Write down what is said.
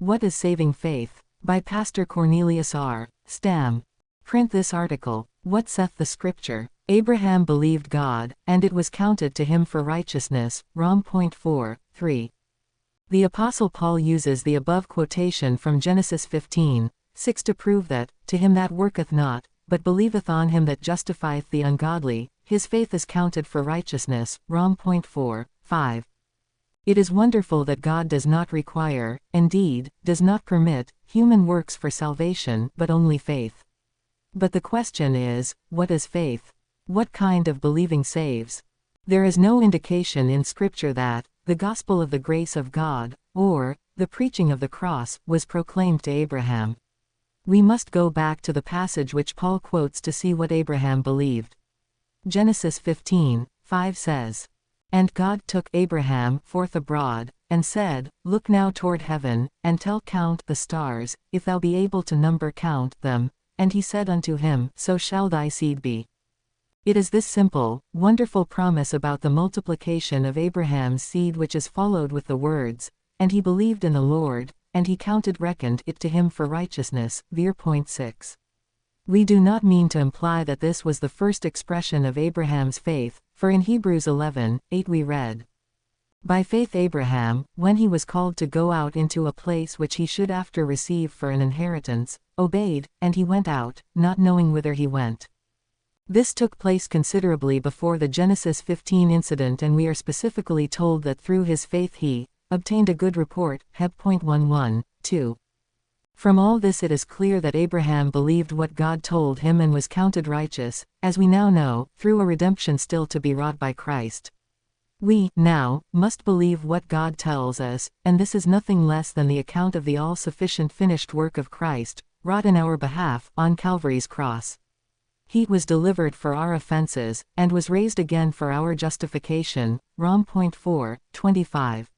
What is Saving Faith? By Pastor Cornelius R. Stam. Print this article. What saith the Scripture? Abraham believed God, and it was counted to him for righteousness. Rom. 4:3. The Apostle Paul uses the above quotation from Genesis 15:6 to prove that, to him that worketh not, but believeth on him that justifieth the ungodly, his faith is counted for righteousness. Rom. 4:5. It is wonderful that God does not require, indeed, does not permit, human works for salvation, but only faith. But the question is, what is faith? What kind of believing saves? There is no indication in Scripture that the gospel of the grace of God, or the preaching of the cross, was proclaimed to Abraham. We must go back to the passage which Paul quotes to see what Abraham believed. Genesis 15:5 says, "And God took Abraham forth abroad, and said, Look now toward heaven, and count the stars, if thou be able to count them. And he said unto him, So shall thy seed be." It is this simple, wonderful promise about the multiplication of Abraham's seed which is followed with the words, "And he believed in the Lord, and he reckoned it to him for righteousness." Ver. 6. We do not mean to imply that this was the first expression of Abraham's faith, for in Hebrews 11:8 we read, "By faith Abraham, when he was called to go out into a place which he should after receive for an inheritance, obeyed, and he went out, not knowing whither he went." This took place considerably before the Genesis 15 incident, and we are specifically told that through his faith he obtained a good report. Heb. 1:1-2. From all this it is clear that Abraham believed what God told him and was counted righteous, as we now know, through a redemption still to be wrought by Christ. We, now, must believe what God tells us, and this is nothing less than the account of the all-sufficient finished work of Christ, wrought in our behalf, on Calvary's cross. He was delivered for our offenses, and was raised again for our justification. Rom. 4:25.